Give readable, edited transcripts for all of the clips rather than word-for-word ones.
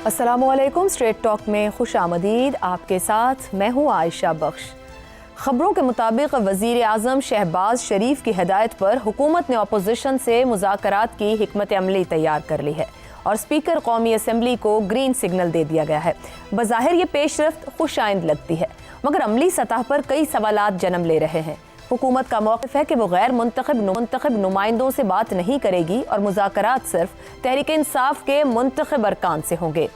अस्सलामुअलैकुम। Straight talk में खुश आमदीद। आपके साथ मैं हूँ आयशा बख्श। खबरों के मुताबिक वज़ीर आज़म शहबाज शरीफ की हिदायत पर हुकूमत ने अपोजिशन से मुज़ाकरात की हिकमत अमली तैयार कर ली है और स्पीकर कौमी असम्बली को ग्रीन सिग्नल दे दिया गया है। बज़ाहिर ये पेशरफ्त खुश आइंद लगती है, मगर अमली सतह पर कई सवालात जन्म ले रहे हैं। हुकूमत का मौक़िफ़ है कि वो गैर मुंतखब नुमाइंदों से बात नहीं करेगी और मुज़ाकरात सिर्फ तहरीक इंसाफ के मुंतखब अरकान से होंगे।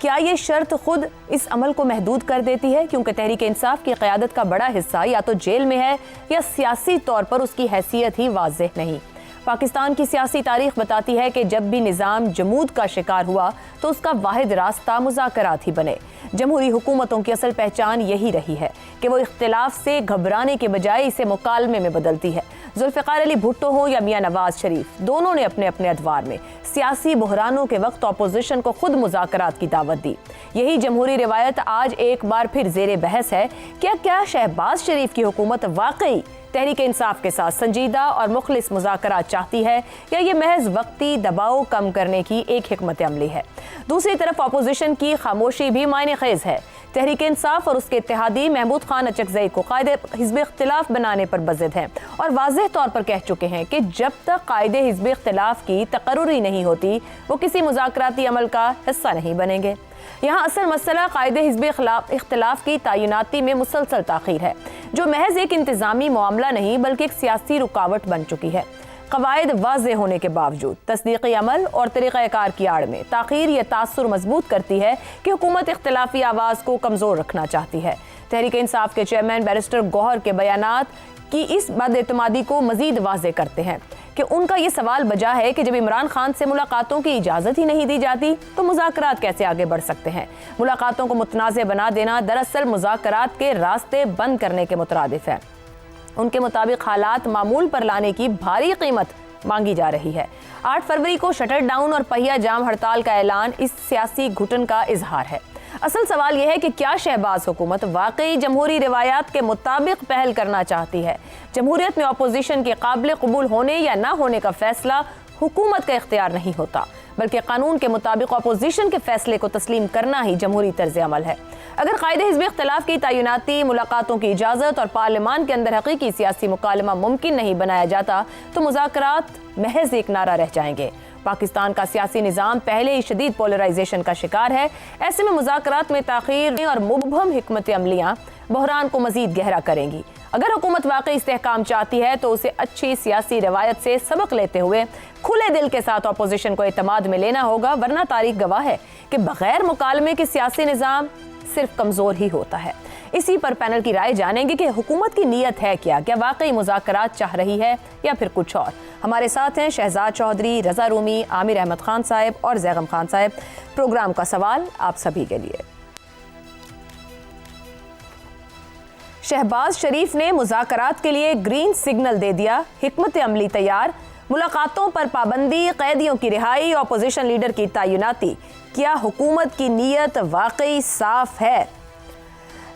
क्या ये शर्त खुद इस अमल को महदूद कर देती है, क्योंकि तहरीक इंसाफ की क़यादत का बड़ा हिस्सा या तो जेल में है या सियासी तौर पर उसकी हैसियत ही वाज़ेह नहीं। पाकिस्तान की सियासी तारीख बताती है कि जब भी निज़ाम जमूद का शिकार हुआ तो उसका वाहिद रास्ता मुज़ाकरात ही बने। जमहूरी हुकूमतों की असल पहचान यही रही है कि वो इख्तिलाफ से घबराने के बजाय इसे मुकालमे में बदलती है। जुल्फ़िकार अली भुट्टो हो या मियां नवाज शरीफ, दोनों ने अपने अपने अदवार में सियासी बहरानों के वक्त अपोजिशन को खुद मुज़ाकरात की दावत दी। यही जमहूरी रिवायत आज एक बार फिर ज़ेरे बहस है। क्या शहबाज शरीफ की हुकूमत वाकई तहरीक इंसाफ के साथ संजीदा और मुखलिस मुज़ाकरात चाहती है, या ये महज वक्ती दबाव कम करने की एक हिकमत अमली है? दूसरी तरफ अपोजिशन की खामोशी भी मायने खेज है। तहरीक इंसाफ और उसके इत्तेहादी महमूद खान अचकज़ई को कायदे हिज़्ब इख्तिलाफ बनाने पर बज़िद हैं और वाज़ेह तौर पर कह चुके हैं कि जब तक कायदे हिज़्ब इख्तिलाफ की तकर्रुरी नहीं होती वो किसी मुज़ाकराती अमल का हिस्सा नहीं बनेंगे। यहाँ असल मसला कायदे हिज़्ब इख्तिलाफ की तयनाती में मुसलसल ताख़ीर है, जो महज एक इंतज़ामी मामला नहीं बल्कि एक सियासी रुकावट बन चुकी है। क़वायद वाज़ेह होने के बावजूद तस्दीक़ी अमल और तरीक़ाकार की आड़ में ताख़ीर यह तासुर मजबूत करती है कि हुकूमत इख्तिलाफी आवाज़ को कमज़ोर रखना चाहती है। तहरीक इंसाफ के चेयरमैन बैरिस्टर गौहर के बयानात की इस बदएतमादी को मज़ीद वाज़ेह करते हैं कि उनका ये सवाल बजा है कि जब इमरान खान से मुलाकातों की इजाज़त ही नहीं दी जाती तो मुज़ाकरात कैसे आगे बढ़ सकते हैं। मुलाकातों को मुतनाज़ बना देना दरअसल मुज़ाकरात के रास्ते बंद करने के मुतरादिफ है। उनके मुताबिक हालात मामूल पर लाने की भारी कीमत मांगी जा रही है। 8 फरवरी को शटर डाउन और पहिया जाम हड़ताल का ऐलान इस सियासी घुटन का इजहार है। असल सवाल यह है कि क्या शहबाज हुकूमत वाकई जमहूरी रिवायात के मुताबिक पहल करना चाहती है? जमहूरियत में अपोजिशन के काबिल कबूल होने या ना होने का फैसला हुकूमत का इख्तियार नहीं होता, बल्कि कानून के मुताबिक अपोजिशन के फैसले को तस्लीम करना ही जमहूरी तर्ज अमल है। अगर कायदे हिज़्ब इख्तिलाफ की तयनाती, मुलाकातों की इजाज़त और पार्लियामान के अंदर हकीकी सियासी मुकालमा मुमकिन नहीं बनाया जाता तो मुज़ाकरात महज एक नारा रह जाएंगे। पाकिस्तान का सियासी निज़ाम पहले ही शदीद पोलराइजेशन का शिकार है। ऐसे में मुज़ाकरात में ताख़ीर और मुबहम हिकमत अमलियाँ बहरान को मज़ीद गहरा करेंगी। अगर हुकूमत वाकई इस्तेहकाम चाहती है तो उसे अच्छी सियासी रवायत से सबक लेते हुए खुले दिल के साथ अपोजिशन को एतमाद में लेना होगा, वरना तारीख गवाह है कि बगैर मुकालमे के सियासी निज़ाम सिर्फ कमज़ोर ही होता है। इसी पर पैनल की राय जानेंगे कि हुकूमत की नीयत है क्या वाकई मुज़ाकरात चाह रही है या फिर कुछ और। हमारे साथ हैं शहजाद चौधरी, रज़ा रूमी, आमिर अहमद खान साहब और जैगम खान साहब। प्रोग्राम का सवाल आप सभी के लिए। शहबाज शरीफ ने मुज़ाकरात के लिए ग्रीन सिग्नल दे दिया, हिकमत अमली तैयार, मुलाकातों पर पाबंदी, कैदियों की रिहाई, अपोजिशन लीडर की तयनाती। क्या हुकूमत की नीयत वाकई साफ है?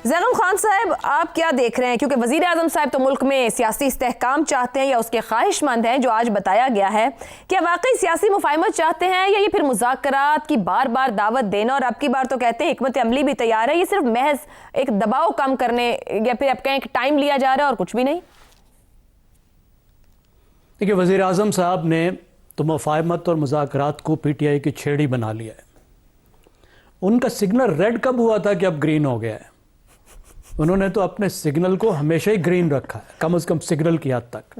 ज़ैगम खान साहब, आप क्या देख रहे हैं, क्योंकि वज़ीर आज़म साहब तो मुल्क में सियासी इस्तेहकाम चाहते हैं या उसके ख्वाहिशमंद हैं, जो आज बताया गया है। क्या वाकई सियासी मुफाहमत चाहते हैं या ये फिर मुज़ाकरात की बार बार दावत देना, और अब की बार तो कहते हैं हिकमत अमली भी तैयार है, ये सिर्फ महज एक दबाव कम करने या फिर अब कहें टाइम लिया जा रहा है और कुछ भी नहीं? देखिए, वज़ीर आज़म साहब ने तो मुफाहमत और मुज़ाकरात को PTI की छेड़ी बना लिया है। उनका सिग्नल रेड कब हुआ था कि अब ग्रीन हो गया है? उन्होंने तो अपने सिग्नल को हमेशा ही ग्रीन रखा है, कम से कम सिग्नल की हद तक।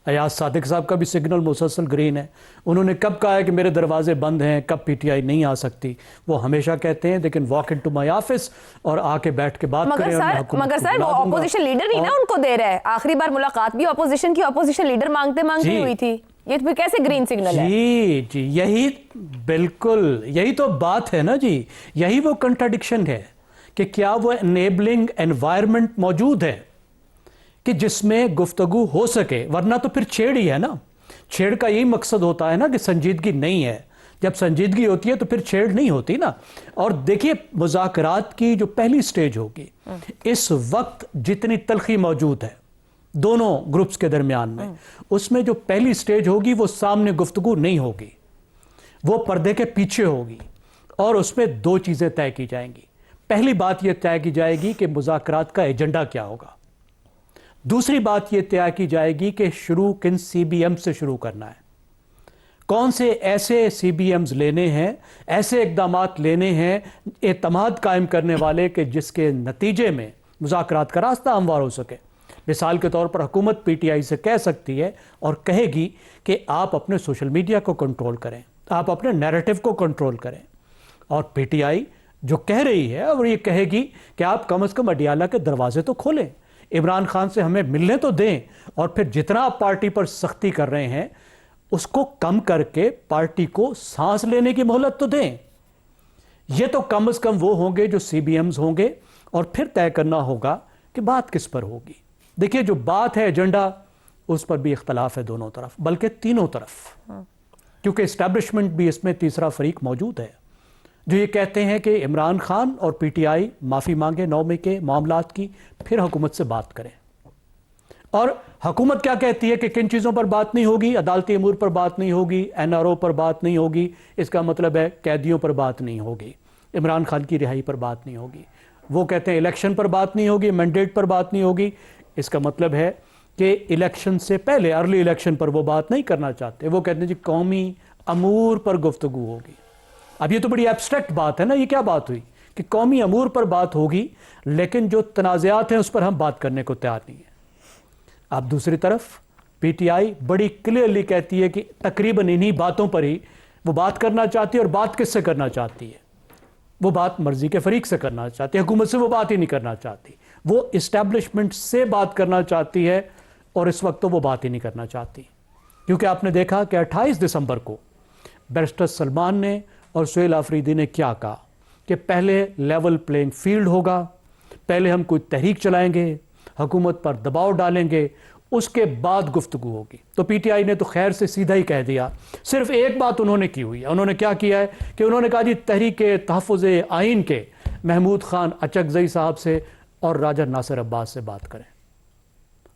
अयाज सादिक साहब का भी सिग्नल मुसलसल ग्रीन है। उन्होंने कब कहा है कि मेरे दरवाजे बंद हैं, कब PTI नहीं आ सकती, वो हमेशा कहते हैं। लेकिन वॉक इनटू माय ऑफिस और आके बैठ के बात करें। मगर सर वो अपोजिशन लीडर ही ना उनको दे रहा है। आखिरी बार मुलाकात भी अपोजिशन की अपोजिशन लीडर मांगते हुई थी, ये फिर कैसे ग्रीन सिग्नल है? जी, यही बिल्कुल यही तो बात है ना जी, यही वो कंट्राडिक्शन है कि क्या वो एनेबलिंग एनवायरनमेंट मौजूद है कि जिसमें गुफ्तगू हो सके, वरना तो फिर छेड़ ही है ना। छेड़ का यही मकसद होता है ना कि संजीदगी नहीं है। जब संजीदगी होती है तो फिर छेड़ नहीं होती ना। और देखिए, मुज़ाकरात की जो पहली स्टेज होगी, इस वक्त जितनी तलखी मौजूद है दोनों ग्रुप्स के दरमियान में, उसमें जो पहली स्टेज होगी वो सामने गुफ्तगू नहीं होगी, वो पर्दे के पीछे होगी। और उसमें दो चीज़ें तय की जाएंगी। पहली बात यह तय की जाएगी कि मुज़ाकरात का एजेंडा क्या होगा। दूसरी बात यह तय की जाएगी कि शुरू किन CBM से शुरू करना है, कौन से ऐसे CBMs लेने हैं, ऐसे इक़दामात लेने हैं एतमाद कायम करने वाले कि जिसके नतीजे में मुज़ाकरात का रास्ता हमवार हो सके। मिसाल के तौर पर हुकूमत PTI से कह सकती है और कहेगी कि आप अपने सोशल मीडिया को कंट्रोल करें, आप अपने नैरेटिव को कंट्रोल करें, और PTI जो कह रही है और ये कहेगी कि आप कम से कम अडियाला के दरवाजे तो खोलें, इमरान खान से हमें मिलने तो दें, और फिर जितना आप पार्टी पर सख्ती कर रहे हैं उसको कम करके पार्टी को सांस लेने की मोहलत तो दें। ये तो कम से कम वो होंगे जो CBMs होंगे, और फिर तय करना होगा कि बात किस पर होगी। देखिए, जो बात है एजेंडा, उस पर भी इख्तलाफ है दोनों तरफ, बल्कि तीनों तरफ, क्योंकि इस्टेब्लिशमेंट भी इसमें तीसरा फरीक मौजूद है जो ये कहते हैं कि इमरान खान और PTI माफ़ी मांगे 9 मई के मामलात की, फिर हुकूमत से बात करें। और हुकूमत क्या कहती है कि किन चीज़ों पर बात नहीं होगी, अदालती अमूर पर बात नहीं होगी, NRO पर बात नहीं होगी, इसका मतलब है कैदियों पर बात नहीं होगी, इमरान खान की रिहाई पर बात नहीं होगी। वो कहते हैं इलेक्शन पर बात नहीं होगी, मैंडेट पर बात नहीं होगी, इसका मतलब है कि इलेक्शन से पहले अर्ली इलेक्शन पर वो बात नहीं करना चाहते। वो कहते हैं जी कौमी अमूर पर गुफ्तगू होगी। अब ये तो बड़ी एब्स्ट्रैक्ट बात है ना, ये क्या बात हुई कि कौमी अमूर पर बात होगी, लेकिन जो तनाज़ात हैं उस पर हम बात करने को तैयार नहीं है। अब दूसरी तरफ PTI बड़ी क्लियरली कहती है कि तकरीबन इन्हीं बातों पर ही वो बात करना चाहती है, और बात किससे करना चाहती है, वो बात मर्जी के फरीक से करना चाहती है, हुकूमत से वो बात ही नहीं करना चाहती, वो इस्टेब्लिशमेंट से बात करना चाहती है, और इस वक्त तो वो बात ही नहीं करना चाहती। क्योंकि आपने देखा कि 28 दिसंबर को बैरिस्टर सलमान ने और सुहेल आफरीदी ने क्या कहा कि पहले लेवल प्लेइंग फील्ड होगा, पहले हम कोई तहरीक चलाएंगे, हुकूमत पर दबाव डालेंगे, उसके बाद गुफ्तगू होगी। तो PTI ने तो खैर से सीधा ही कह दिया। सिर्फ एक बात उन्होंने की हुई है, उन्होंने क्या किया है कि उन्होंने कहा जी तहरीक तहफ़्फ़ुज़ आइन के महमूद खान अचकज़ई साहब से और राजा नासिर अब्बास से बात करें,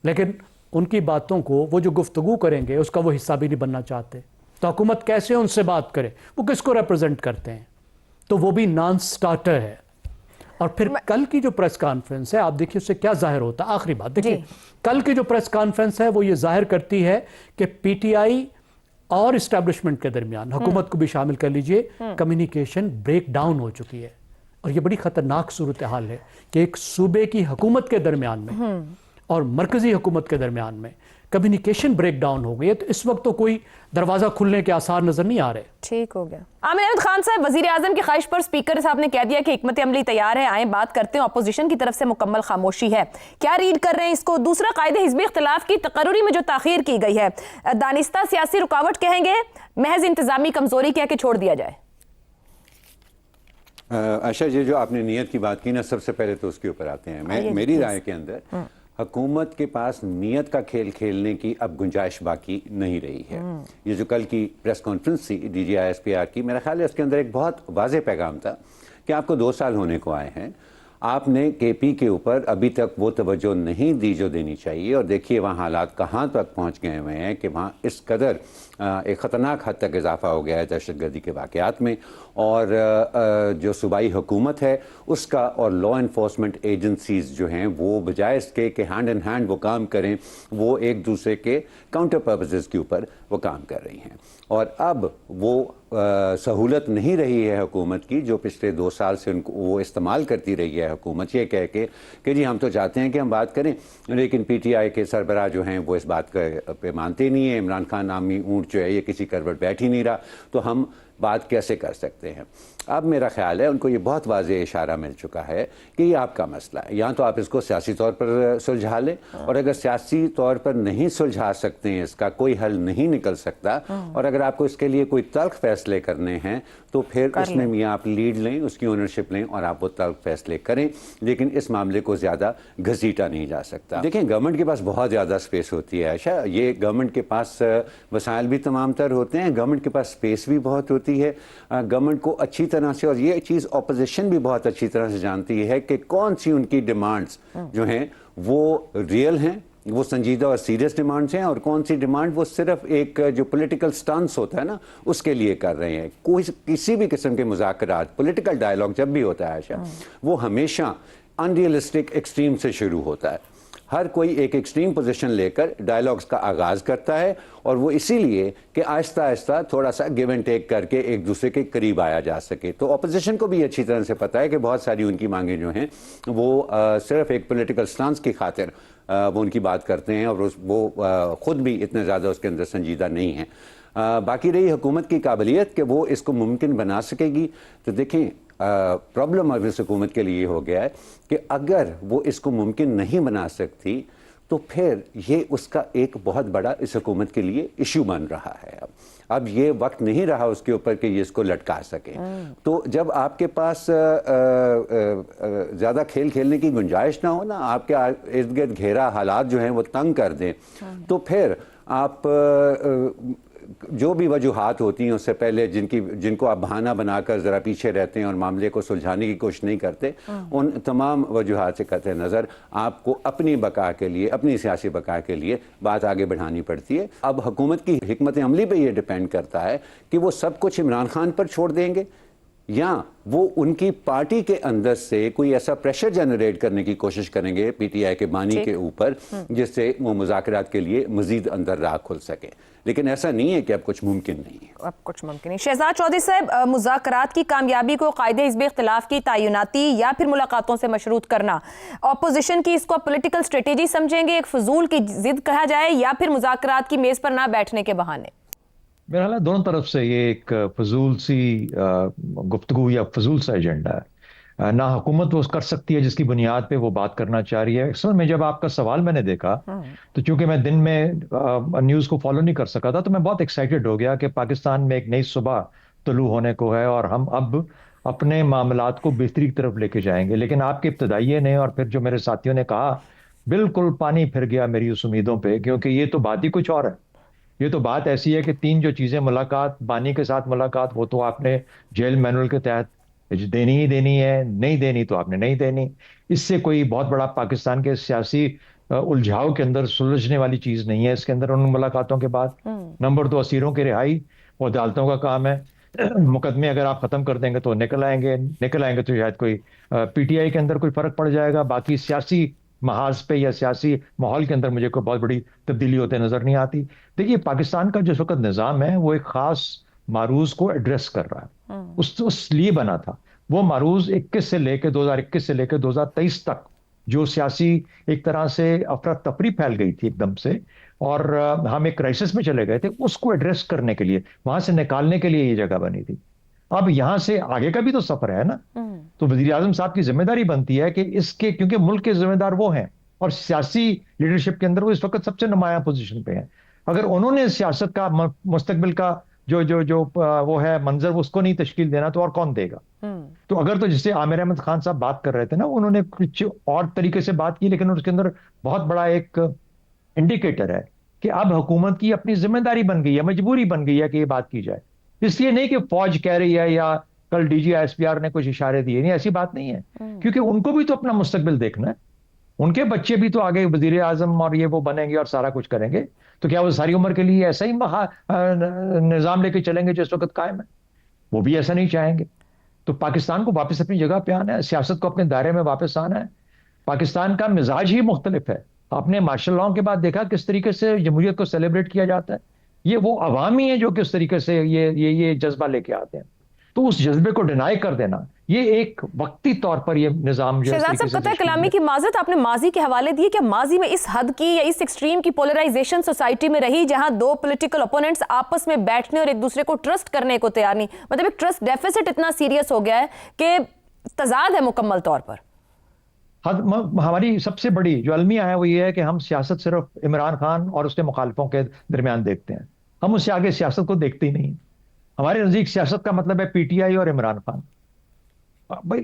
लेकिन उनकी बातों को वो जो गुफ्तगू करेंगे उसका वो हिस्सा भी नहीं बनना चाहते। तो हुकूमत कैसे उनसे बात करे, वो किसको रिप्रेजेंट करते हैं, तो वो भी नॉन स्टार्टर है। और फिर कल की जो प्रेस कॉन्फ्रेंस है, आप देखिए उससे क्या जाहिर होता है। आखिरी बात देखिए, कल की जो प्रेस कॉन्फ्रेंस है वो ये जाहिर करती है कि PTI और इस्टेब्लिशमेंट के दरमियान, हुकूमत को भी शामिल कर लीजिए, कम्युनिकेशन ब्रेक डाउन हो चुकी है। और ये बड़ी खतरनाक सूरत हाल है कि एक सूबे की हुकूमत के दरमियान में और मरकजी हुकूमत के दरमियान में कम्युनिकेशन ब्रेक डाउन हो गई है। तो इस वक्त तो कोई दरवाजा खुलने के आसार नजर नहीं आ रहे। ठीक हो गया। आमिर अहमद खान साहब, वजीर आजम की ख्वाहिश पर स्पीकर साहब ने कह दिया कि हिकमत अमली तैयार है, आए बात करते हैं, अपोजिशन की तरफ से मुकम्मल खामोशी है। क्या रीड कर रहे हैं इसको? दूसरा, कायदे हिज़्बी इख्तिलाफ की तकर्रुरी में जो ताखीर की गई है, दानिस्ता सियासी रुकावट कहेंगे, महज इंतजामी कमजोरी कह के छोड़ दिया जाए? आशा जी, जो आपने नीयत की बात की ना, सबसे पहले तो उसके ऊपर आते हैं। मेरी राय के अंदर हुकूमत के पास नीयत का खेल खेलने की अब गुंजाइश बाकी नहीं रही है। ये जो कल की प्रेस कॉन्फ्रेंस थी DGI-SPR की, मेरा ख्याल है उसके अंदर एक बहुत वाज़ेह पैगाम था कि आपको 2 साल होने को आए हैं, आपने KP के ऊपर अभी तक वो तवज्जो नहीं दी जो देनी चाहिए। और देखिए वहाँ हालात कहाँ तक पहुँच गए हुए हैं कि वहाँ इस कदर एक ख़तरनाक हद तक इजाफा हो गया है दहशतगर्दी के वाक़यात में, और जो सूबाई हुकूमत है उसका और लॉ इन्फोर्समेंट एजेंसीज़ जो हैं वो बजाय इसके कि हैंड इन हैंड वो काम करें, वो एक दूसरे के काउंटर पर्पसेस के ऊपर वो काम कर रही हैं। और अब वो सहूलत नहीं रही है हुकूमत की जो पिछले 2 साल से उनको वो इस्तेमाल करती रही है हुकूमत, ये कह के कि जी हम तो चाहते हैं कि हम बात करें, लेकिन PTI के सरबराह जो हैं वो इस बात पे मानते नहीं है। इमरान खान नामी ऊँट जो है ये किसी करवट बैठ ही नहीं रहा, तो हम बात कैसे कर सकते हैं। अब मेरा ख्याल है उनको ये बहुत वाज़ेह इशारा मिल चुका है कि ये आपका मसला है, या तो आप इसको सियासी तौर पर सुलझा लें, और अगर सियासी तौर पर नहीं सुलझा सकते हैं, इसका कोई हल नहीं निकल सकता, और अगर आपको इसके लिए कोई तल्ख फैसले करने हैं तो फिर उसमें भी आप लीड लें, उसकी ओनरशिप लें और आप वो तल्ख फैसले करें, लेकिन इस मामले को ज़्यादा घसीटा नहीं जा सकता। देखें, गवर्नमेंट के पास बहुत ज़्यादा स्पेस होती है आयशा, ये गवर्नमेंट के पास वसाइल भी तमाम तर होते हैं, गवर्नमेंट के पास स्पेस भी बहुत होती है, गवर्नमेंट को अच्छी तरह से, और ये चीज़ ऑपोजिशन भी बहुत अच्छी तरह से जानती है कि कौन सी उनकी डिमांड्स जो हैं वो रियल हैं वो संजीदा और सीरियस डिमांड्स हैं और कौन सी डिमांड वो सिर्फ एक जो पॉलिटिकल स्टांस होता है ना उसके लिए कर रहे हैं। कोई किसी भी किस्म के मुज़ाकरात, पॉलिटिकल डायलॉग जब भी होता है आयशा, वो हमेशा अनरियलिस्टिक एक्सट्रीम से शुरू होता है। हर कोई एक एक्सट्रीम पोजीशन लेकर डायलॉग्स का आगाज करता है और वो इसीलिए कि आहिस्ता आहिस्ता थोड़ा सा गिव एंड टेक करके एक दूसरे के करीब आया जा सके। तो अपोजिशन को भी अच्छी तरह से पता है कि बहुत सारी उनकी मांगें जो हैं वो सिर्फ एक पॉलिटिकल स्टांस की खातिर वो उनकी बात करते हैं और वो खुद भी इतने ज़्यादा उसके अंदर संजीदा नहीं है। बाकी रही हुकूमत की काबिलियत कि वो इसको मुमकिन बना सकेगी, तो देखें प्रॉब्लम अब इस हुकूमत के लिए हो गया है कि अगर वो इसको मुमकिन नहीं बना सकती तो फिर ये उसका एक बहुत बड़ा इस हुकूमत के लिए इशू बन रहा है। अब ये वक्त नहीं रहा उसके ऊपर कि ये इसको लटका सके। तो जब आपके पास ज़्यादा खेल खेलने की गुंजाइश ना हो ना, आपके इर्द गिर्द घेरा हालात जो हैं वो तंग कर दें, तो फिर आप जो भी वजूहात होती हैं उससे पहले जिनको आप बहाना बनाकर ज़रा पीछे रहते हैं और मामले को सुलझाने की कोशिश नहीं करते, उन तमाम वजूहात से कतई नज़र आपको अपनी बका के लिए, अपनी सियासी बका के लिए बात आगे बढ़ानी पड़ती है। अब हुकूमत की हिकमत अमली पे ये डिपेंड करता है कि वो सब कुछ इमरान खान पर छोड़ देंगे या वो उनकी पार्टी के अंदर से कोई ऐसा प्रेशर जनरेट करने की कोशिश करेंगे पीटीआई के बानी के ऊपर जिससे वो मुज़ाकरात के लिए मजीद अंदर राह खुल सके। लेकिन ऐसा नहीं है कि अब कुछ मुमकिन नहीं है। अब कुछ मुमकिन नहीं। शहजाद चौधरी साहब, मुज़ाकरात की कामयाबी को कायदे हिज़्ब इख्तिलाफ की तयनाती या फिर मुलाकातों से मशरूत करना, अपोजिशन की इसको पॉलिटिकल स्ट्रेटेजी समझेंगे, एक फजूल की जिद कहा जाए, या फिर मुज़ाकरात की मेज़ पर ना बैठने के बहाने? मेरा ख्याल है दोनों तरफ से ये एक फजूल सी गुफ्तगू या फजूल सा एजेंडा है। ना हुकूमत वो कर सकती है जिसकी बुनियाद पे वो बात करना चाह रही है। असल में जब आपका सवाल मैंने देखा तो चूंकि मैं दिन में न्यूज़ को फॉलो नहीं कर सका था, तो मैं बहुत एक्साइटेड हो गया कि पाकिस्तान में एक नई सुबह तुलू होने को है और हम अब अपने मामलात को बेहतरी की तरफ लेके जाएंगे। लेकिन आपके इब्तदाइये ने और फिर जो मेरे साथियों ने कहा, बिल्कुल पानी फिर गया मेरी उस उम्मीदों पर, क्योंकि ये तो बात ही कुछ और है। ये तो बात ऐसी है कि तीन जो चीज़ें, मुलाकात, बानी के साथ मुलाकात, वो तो आपने जेल मैनुअल के तहत देनी ही देनी है, नहीं देनी तो आपने नहीं देनी। इससे कोई बहुत बड़ा पाकिस्तान के सियासी उलझाव के अंदर सुलझने वाली चीज़ नहीं है इसके अंदर उन मुलाकातों के बाद। नंबर 2, असीरों की रिहाई वो अदालतों का काम है। मुकदमे अगर आप ख़त्म कर देंगे तो निकल आएंगे तो शायद कोई पीटीआई के अंदर कोई फ़र्क पड़ जाएगा। बाकी सियासी महाज पे या सियासी माहौल के अंदर मुझे कोई बहुत बड़ी तब्दीली होते नजर नहीं आती। देखिए, पाकिस्तान का जिस वक्त निज़ाम है वो एक खास मारूज को एड्रेस कर रहा है, उस लिए बना था। वो मारूज 2021 से लेकर 2023 तक जो सियासी एक तरह से अफरा तफरी फैल गई थी एकदम से, और हम एक क्राइसिस में चले गए थे, उसको एड्रेस करने के लिए, वहां से निकालने के लिए ये जगह बनी थी। अब यहां से आगे का भी तो सफर है ना। तो वजीर आजम साहब की जिम्मेदारी बनती है कि इसके, क्योंकि मुल्क के जिम्मेदार वो हैं और सियासी लीडरशिप के अंदर वो इस वक्त सबसे नुमाया पोजीशन पे हैं। अगर उन्होंने सियासत का मुस्तकबिल का जो वो है मंजर, उसको नहीं तश्कील देना तो और कौन देगा? तो अगर, तो जिससे आमिर अहमद खान साहब बात कर रहे थे ना, उन्होंने कुछ और तरीके से बात की, लेकिन उसके अंदर बहुत बड़ा एक इंडिकेटर है कि अब हुकूमत की अपनी जिम्मेदारी बन गई है, मजबूरी बन गई है कि ये बात की जाए। इसलिए नहीं कि फौज कह रही है या कल DGISPR ने कुछ इशारे दिए, नहीं, ऐसी बात नहीं है, क्योंकि उनको भी तो अपना मुस्तकबिल देखना है। उनके बच्चे भी तो आगे वजीर आजम और ये वो बनेंगे और सारा कुछ करेंगे। तो क्या वो सारी उम्र के लिए ऐसा ही निजाम लेके चलेंगे जो इस वक्त कायम है? वो भी ऐसा नहीं चाहेंगे। तो पाकिस्तान को वापस अपनी जगह पे आना है, सियासत को अपने दायरे में वापस आना है। पाकिस्तान का मिजाज ही मुख्तलिफ है। आपने मार्शल लॉ के बाद देखा किस तरीके से जमहूरियत को सेलिब्रेट किया जाता है। ये वो अवामी है जो किस तरीके से ये जज्बा लेके आते हैं। तो उस जज्बे को डिनाई कर देना, ये एक वक्ती तौर पर ये निजाम जो शहजाद साहब, कतई कलामी की माजरत, आपने माजी के हवाले दिए, क्या माजी में इस हद की या इस एक्सट्रीम की पोलराइजेशन सोसाइटी में रही जहां दो पॉलिटिकल ओपोनेंट्स आपस में बैठने और एक दूसरे को ट्रस्ट करने को तैयार नहीं? मतलब एक ट्रस्ट डेफिसिट इतना सीरियस हो गया है कि तजाद है मुकम्मल तौर पर। हमारी सबसे बड़ी जो अलमिया है वो ये है कि हम सियासत सिर्फ इमरान खान और उसके मुखालिफों के दरमियान देखते हैं, हम उससे आगे सियासत को देखते ही नहीं। हमारे नजदीक सियासत का मतलब है PTI और इमरान खान। भाई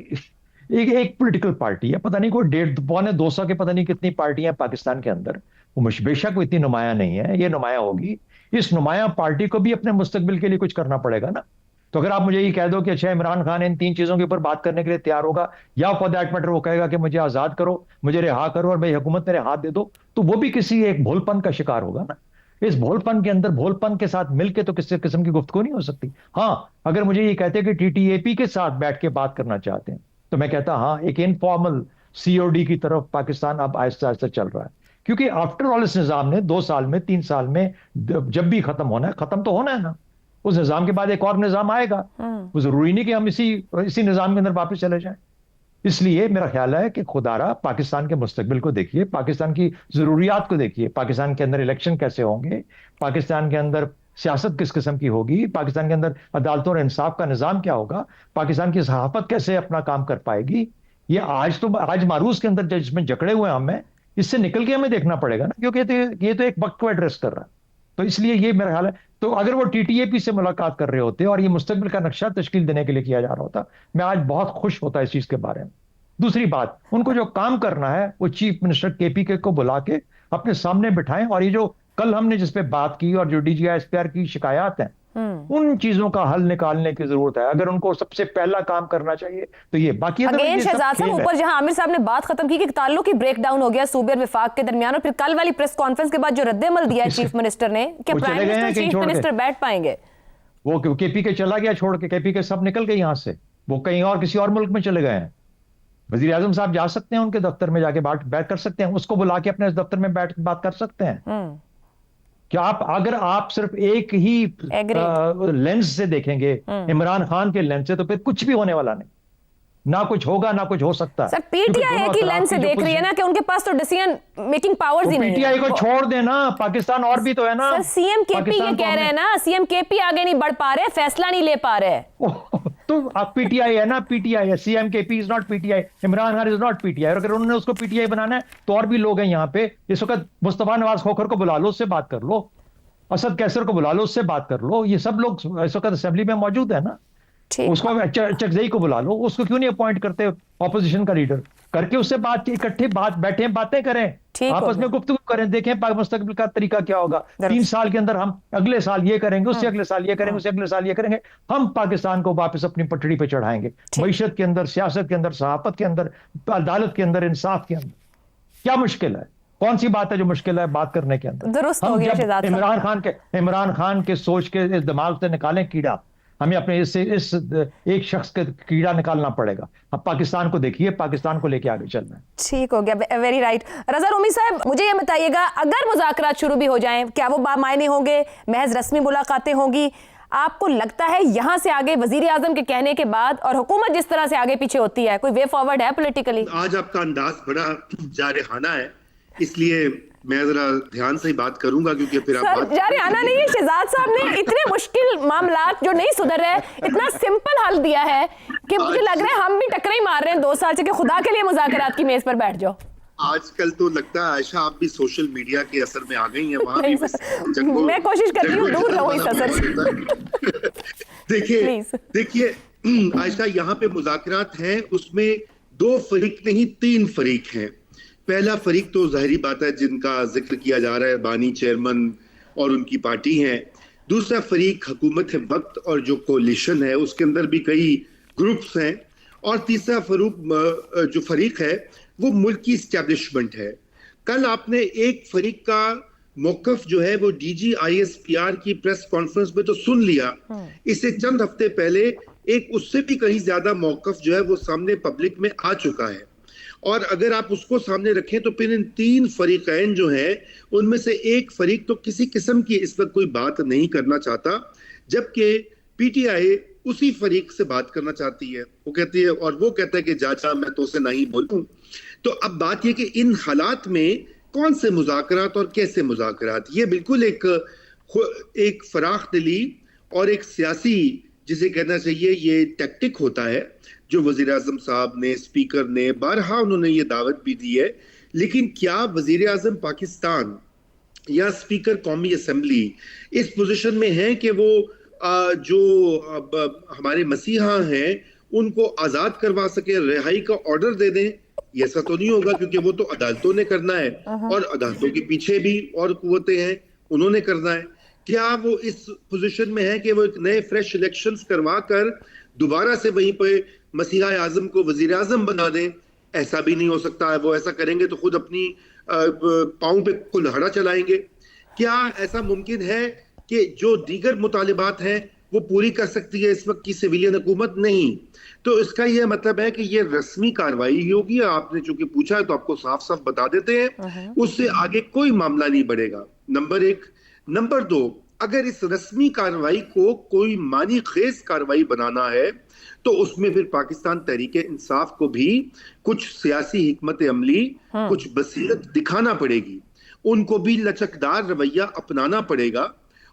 एक पॉलिटिकल पार्टी है, पता नहीं कोई 150-200 के पता नहीं कितनी पार्टियां पाकिस्तान के अंदर, वो बेशक वो इतनी नुमाया नहीं है, ये नुमाया होगी। इस नुमाया पार्टी को भी अपने मुस्तकबिल के लिए कुछ करना पड़ेगा ना। तो अगर आप मुझे ये कह दो कि अच्छा इमरान खान इन 3 चीजों के ऊपर बात करने के लिए तैयार होगा, या फॉर दैट मैटर वो कहेगा कि मुझे आजाद करो, मुझे रिहा करो और मेरी हुकूमत मेरे हाथ दे दो, तो वो भी किसी एक भोलपन का शिकार होगा ना। इस भोलपन के अंदर भोलपन के साथ मिलके तो किसी किस्म की गुफ्तगू नहीं हो सकती। हाँ, अगर मुझे ये कहते कि टीटीएपी के साथ बैठ के बात करना चाहते हैं, तो मैं कहता हाँ, एक इनफॉर्मल सीओडी की तरफ पाकिस्तान अब आहिस्ता आहिस्ता चल रहा है। क्योंकि आफ्टर ऑल इस निजाम ने 2 साल में 3 साल में जब भी खत्म होना है, खत्म तो होना है ना। उस निजाम के बाद एक और निजाम आएगा, वो जरूरी नहीं कि हम इसी निजाम के अंदर वापस चले जाएं। इसलिए मेरा ख्याल है कि खुदारा पाकिस्तान के मुस्तकबिल को देखिए, पाकिस्तान की जरूरियात को देखिए, पाकिस्तान के अंदर इलेक्शन कैसे होंगे, पाकिस्तान के अंदर सियासत किस किस्म की होगी, पाकिस्तान के अंदर अदालतों और इंसाफ का निजाम क्या होगा, पाकिस्तान की सहाफत कैसे अपना काम कर पाएगी। ये आज मारूस के अंदर जिसमें जकड़े हुए हमें, इससे निकल के हमें देखना पड़ेगा ना, क्योंकि ये तो एक वक्त को एड्रेस कर रहा है। तो इसलिए ये मेरा ख्याल है, तो अगर वो टीटीएपी से मुलाकात कर रहे होते और ये मुस्तकबिल का नक्शा तश्कील देने के लिए किया जा रहा होता, मैं आज बहुत खुश होता इस चीज के बारे में। दूसरी बात, उनको जो काम करना है वो चीफ मिनिस्टर केपीके को बुला के अपने सामने बिठाएं, और ये जो कल हमने जिस पे बात की और जो डीजीआईएसपीआर की शिकायत हैं, उन चीजों का हल निकालने की जरूरत है। अगर उनको सबसे पहला काम करना चाहिए तो ये। बाकी अगेन शहजाद साहब, ऊपर जहां आमिर साहब ने बात खत्म की कि ताल्लुक ही ब्रेकडाउन हो गया सूबे और विफाक के दरमियान, और फिर कल वाली प्रेस कॉन्फ्रेंस के बाद जो रद्द-ए-अमल दिया है चीफ मिनिस्टर ने, क्या प्राइम मिनिस्टर चीफ मिनिस्टर बैठ पाएंगे? वो केपीके चला गया छोड़ के, केपीके सब निकल गए यहां से, वो कहीं और किसी और मुल्क में चले गए हैं। वजीर आजम साहब जा सकते हैं, उनके दफ्तर में जाके बैठ कर सकते हैं, उसको बुला के अपने दफ्तर में बैठ बात कर सकते हैं। क्या अगर आप सिर्फ एक ही लेंस से देखेंगे, इमरान खान के लेंस से, तो फिर कुछ भी होने वाला नहीं, ना कुछ होगा ना कुछ हो सकता है। सर पीटीआई एक ही लेंस से देख रही है ना कि उनके पास तो डिसीजन मेकिंग पावर्स ही नहीं है। पीटीआई को छोड़ देना, पाकिस्तान और भी तो है ना। सर सीएम केपी ये कह रहे हैं ना, सीएम केपी आगे नहीं बढ़ पा रहे, फैसला नहीं ले पा रहे। तो आप पीटीआई है ना, पीटीआई है, CM KP is not PTI, Imran Khan is not PTI. अगर उन्होंने उसको पीटीआई बनाना है तो और भी लोग हैं यहाँ पे। इस वक्त मुस्तफा नवाज खोखर को बुला लो, उससे बात कर लो, असद कैसर को बुला लो, उससे बात कर लो। ये सब लोग इस वक्त असेंबली में मौजूद है ना। उसको चकजई को बुला लो, उसको क्यों नहीं अपॉइंट करते ऑपोजिशन का लीडर, करके उससे बात इकट्ठे बैठे बातें करें, आपस में गुफ्तगू करें, देखें मुस्तकबिल का तरीका क्या होगा। 3 साल के अंदर हम अगले साल ये करेंगे, उससे अगले साल ये करेंगे, उससे अगले साल ये करेंगे। हम पाकिस्तान को वापस अपनी पटड़ी पे चढ़ाएंगे, मईशत के अंदर, सियासत के अंदर, सहाफत के अंदर, अदालत के अंदर, इंसाफ के अंदर। क्या मुश्किल है? कौन सी बात है जो मुश्किल है बात करने के अंदर? दुरुस्त हो गया शहजाद साहब। इमरान खान के सोच के इस दिमाग से निकालें कीड़ा, हमें अपने इस एक शख्स का कीड़ा निकालना पड़ेगा। अब पाकिस्तान को देखिए, पाकिस्तान को लेके आगे चलना है। ठीक हो गया, वेरी राइट। रजा रूमी साहब, मुझे ये बताइएगा, अगर मुज़ाकरात शुरू भी हो जाएं, क्या वो बामायने होंगे, महज रस्मी मुलाकातें होंगी? आपको लगता है यहां से आगे वजीर आजम के कहने के बाद और हुकूमत जिस तरह से आगे पीछे होती है, कोई वे फॉरवर्ड है पॉलिटिकली? आज आपका अंदाज बड़ा जारहाना है, इसलिए मैं जरा ध्यान से ही बात करूंगा, क्योंकि फिर आप बात जारहाना नहीं है। शहजाद साहब ने इतने मुश्किल मामलात जो नहीं सुधर रहे, इतना सिंपल हल दिया है कि मुझे लग रहा है हम भी टक्कर ही मार रहे हैं 2 साल से कि खुदा के लिए मुज़ाकरात की मेज पर बैठ जाओ। आजकल तो लगता है आयशा आप भी सोशल मीडिया के असर में आ गई हैं। वहां भी मैं कोशिश करती हूँ दूर रहूं इस असर से। देखिए आयशा, यहाँ पे मुज़ाकरात हैं, उसमें 2 फरीक नहीं 3 फरीक हैं। पहला फरीक तो जाहिर बात है जिनका जिक्र किया जा रहा है, बानी चेयरमैन और उनकी पार्टी है। दूसरा फरीक हुकूमत वक्त और जो कोलिशन है उसके अंदर भी कई ग्रुप्स हैं। और तीसरा जो फरीक है वो मुल्क की इस्टेब्लिशमेंट है। कल आपने एक फरीक का मौकफ जो है वो डीजीआईएसपीआर की प्रेस कॉन्फ्रेंस में तो सुन लिया, इससे चंद हफ्ते पहले एक उससे भी कहीं ज्यादा मौकफ जो है वो सामने पब्लिक में आ चुका है। और अगर आप उसको सामने रखें तो फिर इन 3 फरीकैन जो हैं उनमें से एक फरीक तो किसी किस्म की इस वक्त कोई बात नहीं करना चाहता, जबकि पीटीआई उसी फरीक से बात करना चाहती है। वो कहती है, और वो कहता है कि चाचा मैं तो उसे नहीं बोलूं। तो अब बात यह कि इन हालात में कौन से मुज़ाकरात और कैसे मुज़ाकरात, ये बिल्कुल एक फराख दिली और एक सियासी, जिसे कहना चाहिए ये टैक्टिक होता है, जो वजीर आजम साहब ने, स्पीकर ने, बारहा उन्होंने ये दावत भी दी है। लेकिन क्या वजीर आजम पाकिस्तान या स्पीकर कौमी असम्बली इस पोजीशन में है कि वो जो हमारे मसीहा हैं उनको आज़ाद करवा सके, रिहाई का ऑर्डर दे दें? ये ऐसा तो नहीं होगा, क्योंकि वो तो अदालतों ने करना है और अदालतों के पीछे भी और कुव्वतें हैं, उन्होंने करना है। क्या वो इस पोजीशन में है कि वो एक नए फ्रेश इलेक्शंस करवा कर दोबारा से वहीं पे मसीहा आजम को वजीर आजम बना दें? ऐसा भी नहीं हो सकता है। वो ऐसा करेंगे तो खुद अपनी पाँव पे कुल्हाड़ा चलाएंगे। क्या ऐसा मुमकिन है कि जो दीगर मुतालिबात हैं वो पूरी कर सकती है इस वक्त की सिविलियन हुकूमत? नहीं। तो इसका यह मतलब है कि ये रस्मी कार्रवाई ही होगी। आपने चूंकि पूछा है तो आपको साफ साफ बता देते हैं, उससे आगे कोई मामला नहीं बढ़ेगा। नंबर एक। नंबर दो, अगर इस रस्मी कार्रवाई को कोई मानी खेज कार्रवाई बनाना है तो उसमें फिर पाकिस्तान तहरीक इंसाफ को भी कुछ सियासी हिकमत अमली, कुछ बसीरत दिखाना पड़ेगी। उनको भी लचकदार रवैया अपनाना पड़ेगा।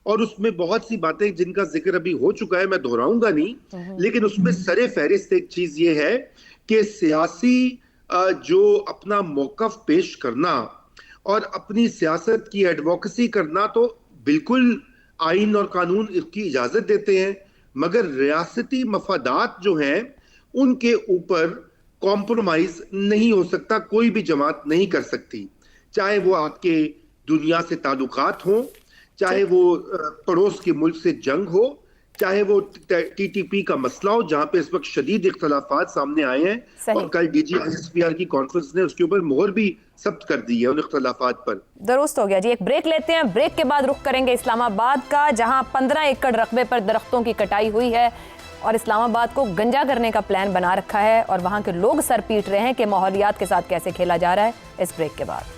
और उसमें बहुत सी बातें जिनका जिक्र अभी हो चुका है, मैं दोहराऊंगा नहीं, लेकिन उसमें सरे फहरिस्त एक चीज ये है कि सियासी जो अपना मौकफ पेश करना और अपनी सियासत की एडवोकेसी करना तो बिल्कुल आइन और कानून इसकी इजाजत देते हैं, मगर रियासती मफादात जो हैं उनके ऊपर कॉम्प्रोमाइज नहीं हो सकता। कोई भी जमात नहीं कर सकती, चाहे वो आपके दुनिया से ताल्लुकात हों, चाहे वो पड़ोस के मुल्क से जंग हो, चाहे वो टीटीपी का मसला हो जहां पे इस वक्त शदीद इख्तलाफात सामने आए हैं। और कल DGISPR की कॉन्फ्रेंस ने उसके ऊपर मोहर भी सख्त कर दी है उन इख्तलाफात पर। दुरुस्त हो गया जी। एक ब्रेक लेते हैं, ब्रेक के बाद रुख करेंगे इस्लामाबाद का, जहां 15 एकड़ रकबे पर दरख्तों की कटाई हुई है और इस्लामाबाद को गंजा करने का प्लान बना रखा है और वहां के लोग सर पीट रहे हैं कि माहौलियात के साथ कैसे खेला जा रहा है। इस ब्रेक के बाद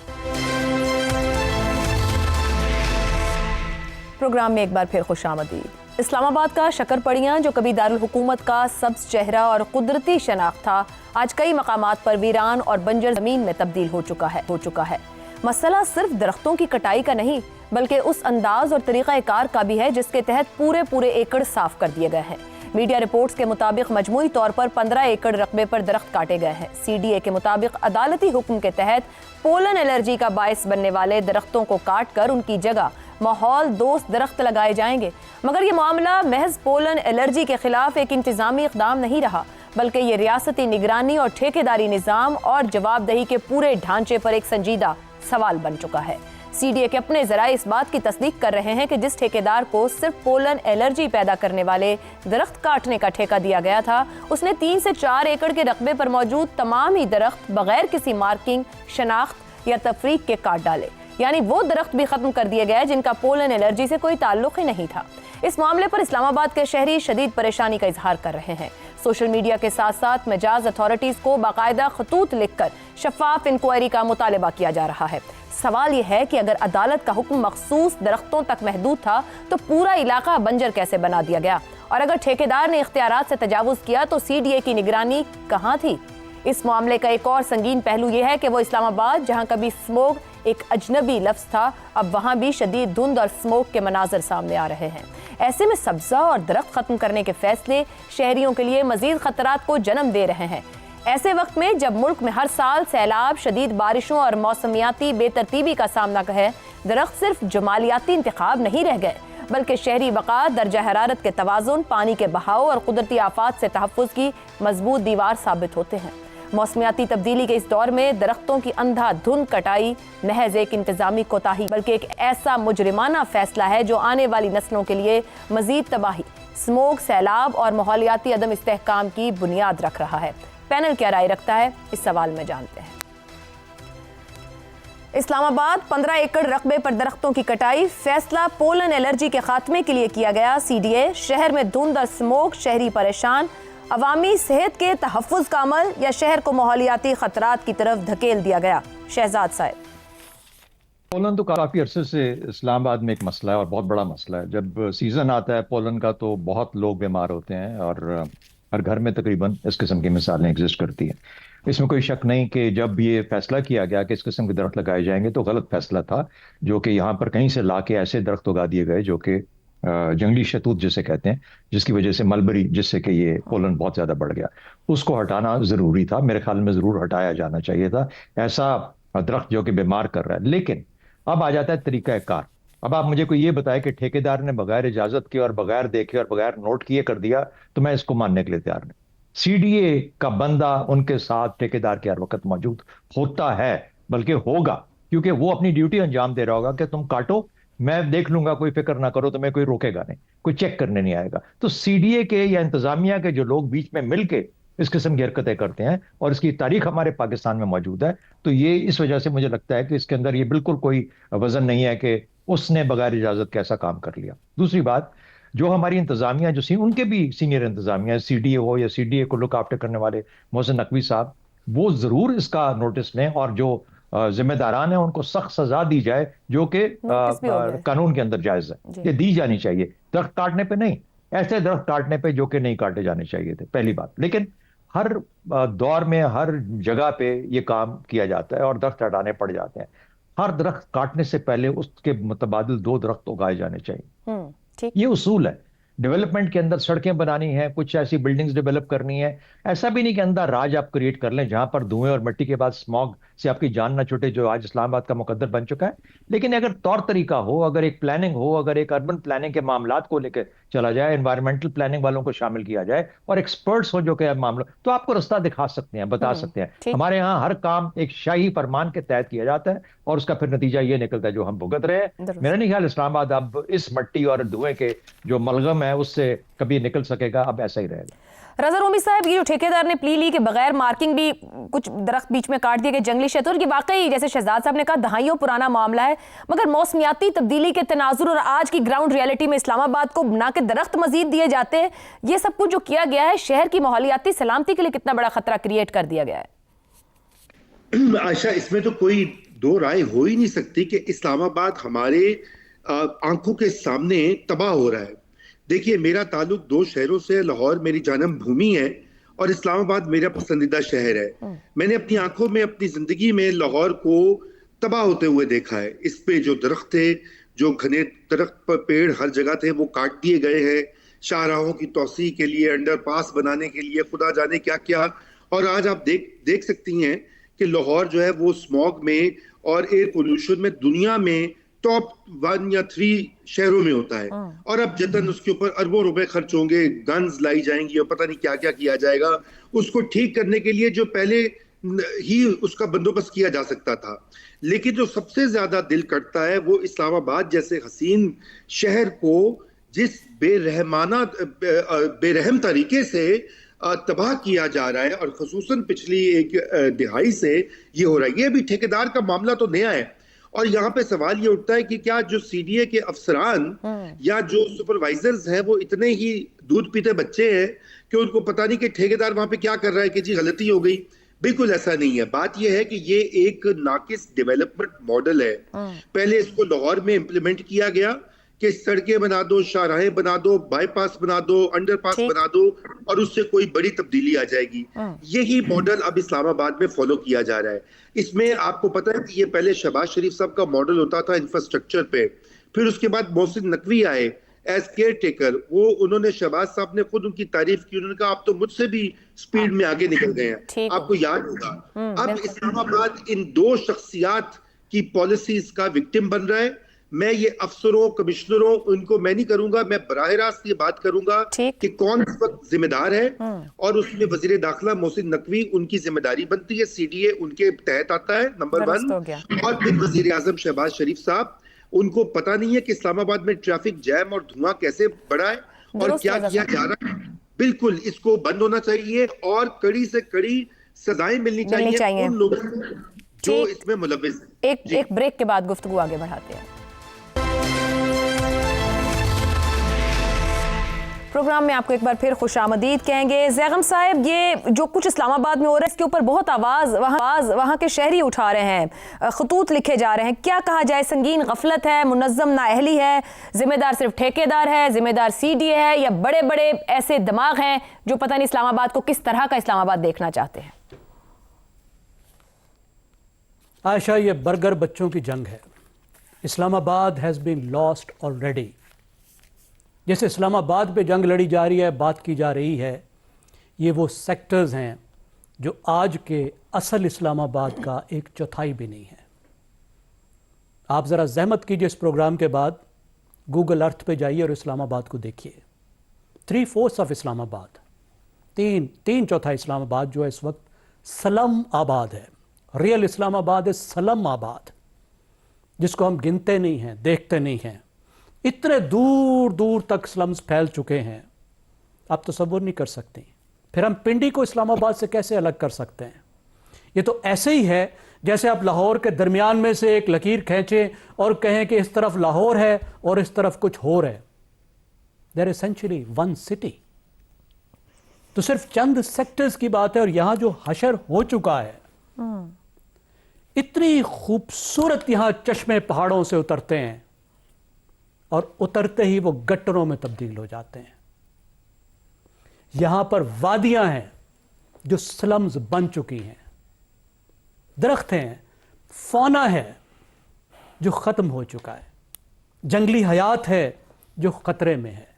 प्रोग्राम में एक बार फिर खुशामदीद। इस्लामाबाद का शक्करपड़ियाँ, जो कभी दारुल हुकूमत का सब्ज चेहरा और कुदरती शनाख्त था, आज कई मकामात पर वीरान और बंजर जमीन में तब्दील हो चुका है। मसला सिर्फ दरख्तों की कटाई का नहीं, बल्कि उस अंदाज और तरीक़ाकार का भी है जिसके तहत पूरे एकड़ साफ कर दिए गए हैं। मीडिया रिपोर्ट्स के मुताबिक मजमूई तौर पर 15 एकड़ रकबे पर दरख्त काटे गए हैं। CDA के मुताबिक अदालती हुक्म के तहत पोलन एलर्जी का बायस बनने वाले दरख्तों को काट कर उनकी जगह माहौल दोस्त दरख्त लगाए जाएंगे। मगर ये मामला महज पोलन एलर्जी के खिलाफ एक इंतजामी इकदाम नहीं रहा, बल्कि ये रियासती निगरानी और ठेकेदारी निज़ाम और जवाबदेही के पूरे ढांचे पर एक संजीदा सवाल बन चुका है। CDA के अपने ज़राए इस बात की तस्दीक कर रहे हैं कि जिस ठेकेदार को सिर्फ पोलन एलर्जी पैदा करने वाले दरख्त काटने का ठेका दिया गया था, उसने 3 से 4 एकड़ के रकबे पर मौजूद तमाम ही दरख्त बगैर किसी मार्किंग, शनाख्त या तफरीक के काट डाले। यानी वो दरख्त भी खत्म कर दिए गए जिनका पोलन एलर्जी से कोई ताल्लुक ही नहीं था। इस मामले पर इस्लामाबाद के शहरी शदीद परेशानी का इजहार कर रहे हैं। सोशल मीडिया के साथ साथ मजाज अथॉरिटीज को बाकायदा खतूत लिखकर शफाफ इंक्वायरी का मुतालबा किया जा रहा है। सवाल यह है कि अगर अदालत का हुक्म मखसूस दरख्तों तक महदूद था तो पूरा इलाका बंजर कैसे बना दिया गया, और अगर ठेकेदार ने इख्तियारात से तजावुज किया तो CDA की निगरानी कहाँ थी? इस मामले का एक और संगीन पहलू यह है कि वो इस्लामाबाद, जहां कभी स्मोग एक अजनबी लफ्ज था, अब वहां भी शदीद धुंध और स्मोक के मनाजर सामने आ रहे हैं। ऐसे में सब्जा और दरख्त खत्म करने के फैसले शहरियों के लिए मजीद खतरात को जन्म दे रहे हैं। ऐसे वक्त में जब मुल्क में हर साल सैलाब, शदीद बारिशों और मौसमियाती बेतरतीबी का सामना है, दरख्त सिर्फ जमालियाती इंतखाब नहीं रह गए, बल्कि शहरी बका, दर्जा हरारत के तवाज़ुन, पानी के बहाव और कुदरती आफात से तहफ़्फ़ुज़ की मजबूत दीवार साबित होते हैं। मौसमियाती तब्दीली के इस दौर में दरख्तों की अंधाधुंध कटाई महज एक इंतजामी कोताही, बल्कि एक ऐसा मुजरिमाना फैसला है जो आने वाली नस्लों के लिए मजीद तबाही, स्मोक, सैलाब और माहौलियाती अदम इस्तेहकाम की बुनियाद रख रहा है। पैनल क्या राय रखता है, इस सवाल में जानते हैं। इस्लामाबाद 15 एकड़ रकबे पर दरख्तों की कटाई, फैसला पोलन एलर्जी के खात्मे के लिए किया गया। CDA, शहर में धुंध और स्मोक, शहरी परेशान, अवामी सेहत के तहफ़्फ़ुज़ का अमल या शहर को माहौलियाती खतरात की तरफ धकेल दिया गया? शहजाद साहब। पोलन तो काफ़ी अरसे से इस्लामाबाद में एक मसला है और बहुत बड़ा मसला है। जब सीज़न आता है पोलन का तो बहुत लोग बीमार होते हैं और हर घर में तकरीबन इस किस्म की मिसालें एग्जिस्ट करती हैं। इसमें कोई शक नहीं कि जब ये फैसला किया गया कि इस किस्म के दरख्त लगाए जाएंगे तो गलत फैसला था, जो कि यहाँ पर कहीं से ला के ऐसे दरख्त उगा दिए गए जो कि जंगली शतूत जिसे कहते हैं, जिसकी वजह से मलबरी, जिससे कि ये पोलन बहुत ज़्यादा बढ़ गया, उसको हटाना ज़रूरी था। मेरे ख्याल में ज़रूर हटाया जाना चाहिए था ऐसा दरख्त जो कि बीमार कर रहा है। लेकिन अब आ जाता है तरीक़ाकार। अब आप मुझे कोई ये बताए कि ठेकेदार ने बगैर इजाज़त के और बगैर देखे और बगैर नोट किए कर दिया, तो मैं इसको मानने के लिए तैयार नहीं। CDA का बंदा उनके साथ ठेकेदार के हर वक्त मौजूद होता है, बल्कि होगा, क्योंकि वो अपनी ड्यूटी अंजाम दे रहा होगा कि तुम काटो, मैं देख लूंगा, कोई फिक्र ना करो, तो मैं कोई रोकेगा नहीं, कोई चेक करने नहीं आएगा। तो सीडीए के या इंतजामिया के जो लोग बीच में मिलके इस किस्म की हरकतें करते हैं, और इसकी तारीख हमारे पाकिस्तान में मौजूद है, तो ये इस वजह से मुझे लगता है कि इसके अंदर ये बिल्कुल कोई वजन नहीं है कि उसने बगैर इजाजत कैसा काम कर लिया। दूसरी बात, जो हमारी इंतजामिया जो उनके भी सीनियर इंतजामिया, सीडीए हो या सीडीए को लुक आफ्टर करने वाले मोहसिन नकवी साहब, वो जरूर इसका नोटिस लें, और जो जिम्मेदारान है उनको सख्त सजा दी जाए, जो कि नोटिस भी हो गया है। कानून के अंदर जायज है, जी। ये दी जानी चाहिए। दरख्त काटने पे नहीं, ऐसे दरख्त काटने पे जो कि नहीं काटे जाने चाहिए थे, पहली बात। लेकिन हर दौर में हर जगह पे ये काम किया जाता है और दरख्त हटाने पड़ जाते हैं। हर दरख्त काटने से पहले उसके मुतबादिल 2 दरख्त उगाए जाने चाहिए। ठीक। ये उसूल है। डेवलपमेंट के अंदर सड़कें बनानी है, कुछ ऐसी बिल्डिंग्स डेवलप करनी है, ऐसा भी नहीं कि अंदर राज आप क्रिएट कर लें जहां पर धुएं और मिट्टी के बाद स्मॉग से आपकी जान ना छूटे, जो आज इस्लामाबाद का मुकद्दर बन चुका है। लेकिन अगर तौर तरीका हो, अगर एक प्लानिंग हो, अगर एक अर्बन प्लानिंग के मामलात को लेकर चला जाए, एनवायरमेंटल प्लानिंग वालों को शामिल किया जाए और एक्सपर्ट्स हो जो कि मामलों, तो आपको रास्ता दिखा सकते हैं, बता सकते हैं। ठीक। हमारे यहाँ हर काम एक शाही फरमान के तहत किया जाता है और उसका फिर नतीजा ये निकलता है जो हम भुगत रहे हैं। दुरुस्त। मेरा नहीं ख्याल इस्लामाबाद अब इस मट्टी और धुएं के जो मलगम है उससे कभी निकल सकेगा, अब ऐसा ही रहेगा। रजा रूमी साहब, ये जो ठेकेदार ने प्ली ली कि बगैर मार्किंग भी कुछ दरख्त बीच में काट दिए गए जंगली शतूर, की वाकई जैसे शहजाद साहब ने कहा दहाइयों पुराना मामला है, मगर मौसमियाती तब्दीली के तनाजुर और आज की ग्राउंड रियलिटी में इस्लामाबाद को ना के दरख्त मजीद दिए जाते हैं, ये सब कुछ जो किया गया है शहर की माहौलियाती सलामती के लिए कितना बड़ा खतरा क्रिएट कर दिया गया है। आयशा, इसमें तो कोई दो राय हो ही नहीं सकती कि इस्लामाबाद हमारे आंखों के सामने तबाह हो रहा है। देखिए, मेरा ताल्लुक 2 शहरों से, लाहौर मेरी जन्म भूमि है और इस्लामाबाद मेरा पसंदीदा शहर है। मैंने अपनी आंखों में अपनी जिंदगी में लाहौर को तबाह होते हुए देखा है। इस पे जो दरख्त थे, जो घने दरख्त पर पेड़ हर जगह थे, वो काट दिए गए हैं शाहराहों की तौसी के लिए, अंडरपास बनाने के लिए, खुदा जाने क्या क्या। और आज आप देख सकती हैं कि लाहौर जो है वो स्मॉग में और एयर पोल्यूशन में दुनिया में टॉप 1 या 3 शहरों में होता है। और अब जतन उसके ऊपर अरबों रुपए खर्च होंगे, गन्स लाई जाएंगी और पता नहीं क्या क्या किया जाएगा उसको ठीक करने के लिए, जो पहले ही उसका बंदोबस्त किया जा सकता था। लेकिन जो सबसे ज्यादा दिल कटता है वो इस्लामाबाद जैसे हसीन शहर को जिस बेरहम तरीके से तबाह किया जा रहा है, और खुसूसन पिछली 1 दिहाई से ये हो रहा है। ये भी ठेकेदार का मामला तो नया है, और यहाँ पे सवाल ये उठता है कि क्या जो सीडीए के अफसरान या जो सुपरवाइजर्स हैं वो इतने ही दूध पीते बच्चे हैं कि उनको पता नहीं कि ठेकेदार वहां पे क्या कर रहा है कि जी गलती हो गई। बिल्कुल ऐसा नहीं है। बात यह है कि ये एक नाकिस डेवलपमेंट मॉडल है। पहले इसको लाहौर में इंप्लीमेंट किया गया कि सड़कें बना दो, शाहराहें बना दो, बाईपास बना दो, अंडरपास बना दो और उससे कोई बड़ी तब्दीली आ जाएगी। यही मॉडल अब इस्लामाबाद में फॉलो किया जा रहा है। इसमें आपको पता है कि ये पहले शहबाज शरीफ साहब का मॉडल होता था इंफ्रास्ट्रक्चर पे, फिर उसके बाद मोहसिन नकवी आए एज केयर टेकर। वो उन्होंने, शहबाज साहब ने खुद उनकी तारीफ की, उन्होंने कहा आप तो मुझसे भी स्पीड में आगे निकल गए हैं। आपको याद होगा। अब इस्लामाबाद इन 2 शख्सियात की पॉलिसीज का विक्टिम बन रहा है। मैं ये अफसरों, कमिश्नरों, उनको मैं नहीं करूंगा, मैं बराह रास्त ये बात करूंगा कि कौन इस वक्त जिम्मेदार है, और उसमें वजीर दाखिला मोहसिन नकवी उनकी जिम्मेदारी बनती है, सीडीए उनके तहत आता है, नंबर 1। और फिर वजीर आजम शहबाज शरीफ साहब, उनको पता नहीं है कि इस्लामाबाद में ट्रैफिक जैम और धुआं कैसे बढ़ा है और क्या किया जा रहा है। बिल्कुल इसको बंद होना चाहिए और कड़ी से कड़ी सजाएं मिलनी चाहिए उन लोगों को जो इसमें मुलव्विस है। एक ब्रेक के बाद गुफ्तगू आगे बढ़ाते हैं। प्रोग्राम में आपको एक बार फिर खुशामदीद कहेंगे। ज़ैगम साहब, ये जो कुछ इस्लामाबाद में हो रहा है इसके ऊपर बहुत आवाज़ वहाँ के शहरी उठा रहे हैं, खतूत लिखे जा रहे हैं। क्या कहा जाए, संगीन गफलत है, मुनज़्ज़म नाअहली है, जिम्मेदार सिर्फ ठेकेदार है, जिम्मेदार सीडीए है, या बड़े बड़े ऐसे दिमाग हैं जो पता नहीं इस्लामाबाद को किस तरह का इस्लामाबाद देखना चाहते हैं? आयशा, ये बर्गर बच्चों की जंग है। Islamabad has been lost already. जैसे इस्लामाबाद पे जंग लड़ी जा रही है, बात की जा रही है, ये वो सेक्टर्स हैं जो आज के असल इस्लामाबाद का 1/4 भी नहीं है। आप ज़रा जहमत कीजिए, इस प्रोग्राम के बाद गूगल अर्थ पे जाइए और इस्लामाबाद को देखिए। 3/4 ऑफ इस्लामाबाद, 3/4 इस्लामाबाद जो है इस वक्त सलम आबाद है। रियल इस्लामाबाद है सलम आबाद। जिसको हम गिनते नहीं हैं, देखते नहीं हैं। इतने दूर दूर तक स्लम्स फैल चुके हैं, आप तसव्वुर नहीं कर सकते। फिर हम पिंडी को इस्लामाबाद से कैसे अलग कर सकते हैं? ये तो ऐसे ही है जैसे आप लाहौर के दरमियान में से एक लकीर खींचें और कहें कि इस तरफ लाहौर है और इस तरफ कुछ और है। There is essentially one city. तो सिर्फ चंद सेक्टर्स की बात है, और यहां जो हशर हो चुका है, इतनी खूबसूरत यहां चश्मे पहाड़ों से उतरते हैं और उतरते ही वो गट्टरों में तब्दील हो जाते हैं। यहां पर वादियां हैं जो स्लम्स बन चुकी हैं, दरख्त हैं, फौना है जो खत्म हो चुका है, जंगली हयात है जो खतरे में है।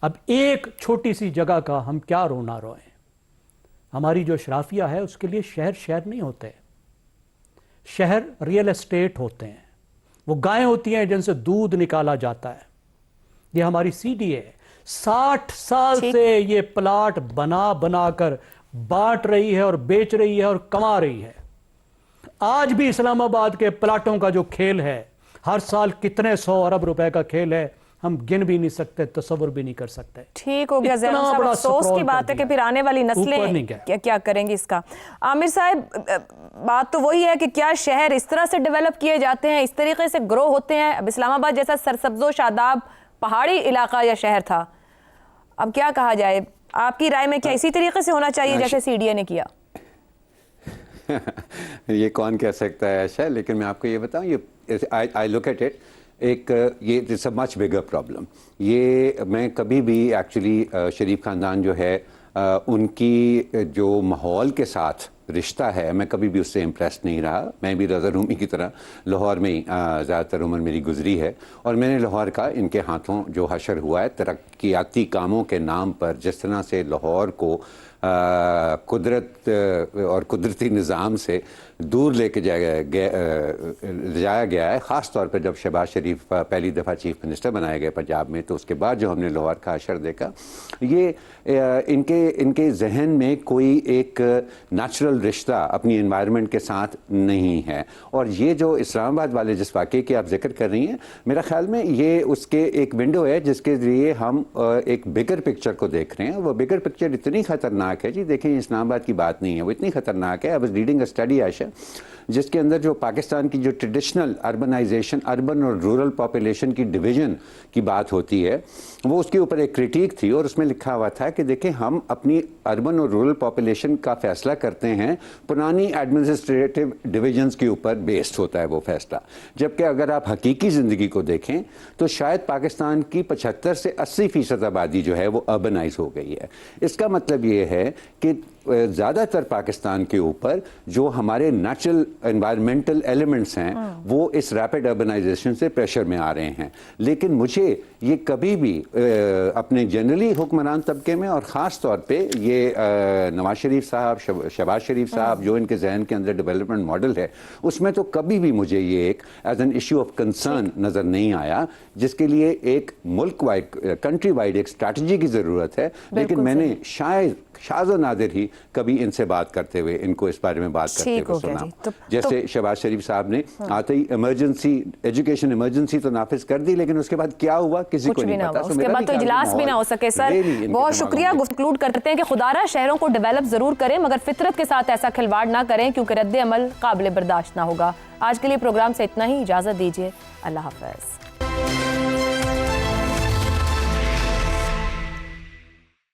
अब एक छोटी सी जगह का हम क्या रोना रोएं। हमारी जो अशराफिया है उसके लिए शहर शहर नहीं होते, शहर रियल एस्टेट होते हैं। वो गायें होती हैं जिनसे दूध निकाला जाता है। ये हमारी सीडीए 60 साल से ये प्लाट बना बना कर बांट रही है और बेच रही है और कमा रही है। आज भी इस्लामाबाद के प्लाटों का जो खेल है, हर साल कितने 100 अरब रुपए का खेल है, हम गिन भी नहीं सकते, तस्वर भी नहीं कर सकते। ठीक हो गया ज़ैनब साहब, अफसोस की बात है कि फिर आने वाली नस्लें क्या करेंगी इसका। आमिर साहब, बात तो वही है कि क्या शहर इस तरह से डेवलप किए जाते हैं, इस तरीके से ग्रो होते हैं? अब इस्लामाबाद जैसा सरसब्जो शादाब पहाड़ी इलाका या शहर था, अब क्या कहा जाए? आपकी राय में क्या इसी तरीके से होना चाहिए जैसे सीडीए ने किया? ये कौन कह सकता है ऐसा, लेकिन मैं आपको ये बताऊं, ये आई लुक एट इट एक ये it's a much bigger problem. ये मैं कभी भी एक्चुअली शरीफ ख़ानदान जो है उनकी जो माहौल के साथ रिश्ता है, मैं कभी भी उससे इम्प्रेस नहीं रहा। मैं भी रज़ा रूमी की तरह लाहौर में ही ज़्यादातर उम्र मेरी गुजरी है, और मैंने लाहौर का इनके हाथों जो हशर हुआ है तरक्याती कामों के नाम पर, जिस तरह से लाहौर को कुदरत और कुदरती निज़ाम से दूर लेके जाया गया है, ख़ास तौर पर जब शहबाज शरीफ पहली दफ़ा चीफ मिनिस्टर बनाया गया पंजाब में, तो उसके बाद जो हमने लाहौर का अशर देखा, ये इनके जहन में कोई एक नेचुरल रिश्ता अपनी एनवायरनमेंट के साथ नहीं है। और ये जो इस्लामाबाद वाले जिस वाक़े की आप जिक्र कर रही हैं, मेरा ख्याल में ये उसके एक विंडो है जिसके ज़रिए हम एक बिगर पिक्चर को देख रहे हैं। वो बिगर पिक्चर इतनी ख़तरनाक है जी, देखें इस्लामाबाद की बात नहीं है, वो इतनी ख़तरनाक है। I was reading a study Ayesha, जिसके अंदर जो पाकिस्तान की जो ट्रेडिशनल अर्बनाइजेशन, अर्बन और रूरल पॉपुलेशन की डिवीजन की बात होती है, वो उसके ऊपर एक क्रिटिक थी, और उसमें लिखा हुआ था कि देखें हम अपनी अर्बन और रूरल पॉपुलेशन का फैसला करते हैं पुरानी एडमिनिस्ट्रेटिव डिवीजन्स के ऊपर बेस्ड होता है वो फैसला, जबकि अगर आप हकीकी ज़िंदगी को देखें तो शायद पाकिस्तान की 75 से 80% आबादी जो है वो अर्बनाइज हो गई है। इसका मतलब ये है कि ज़्यादातर पाकिस्तान के ऊपर जो हमारे नेचुरल एनवायरमेंटल एलिमेंट्स हैं वो इस रैपिड अर्बनाइजेशन से प्रेशर में आ रहे हैं। लेकिन मुझे ये कभी भी अपने जनरली हुक्मरान तबके में, और ख़ास तौर पे ये नवाज शरीफ साहब, शहबाज शरीफ साहब, जो इनके जहन के अंदर डेवलपमेंट मॉडल है, उसमें तो कभी भी मुझे ये एक as an issue of concern नज़र नहीं आया, जिसके लिए एक मुल्क वाइड, कंट्री वाइड एक स्ट्रैटेजी की ज़रूरत है। लेकिन मैंने शायद शाज़ नादिर ही कभी इनसे बात करते हुए, इनको इस बारे में बात करते हुए सुना। जैसे शहबाज शरीफ साहब ने आते ही इमरजेंसी, एजुकेशन इमरजेंसी तो नाफिज कर दी, लेकिन उसके बाद क्या हुआ किसी को नहीं पता। उसके बाद तो इजलास भी ना हो सके। सर बहुत शुक्रिया। कंक्लूड करते हैं कि खुदारा शहरों को डेवलप जरूर करें, मगर फितरत के साथ ऐसा खिलवाड़ ना करें, क्योंकि रद्द अमल काबिल बर्दाश्त ना होगा। आज के लिए प्रोग्राम से इतना ही, इजाजत दीजिए, अल्लाह हाफ़िज़।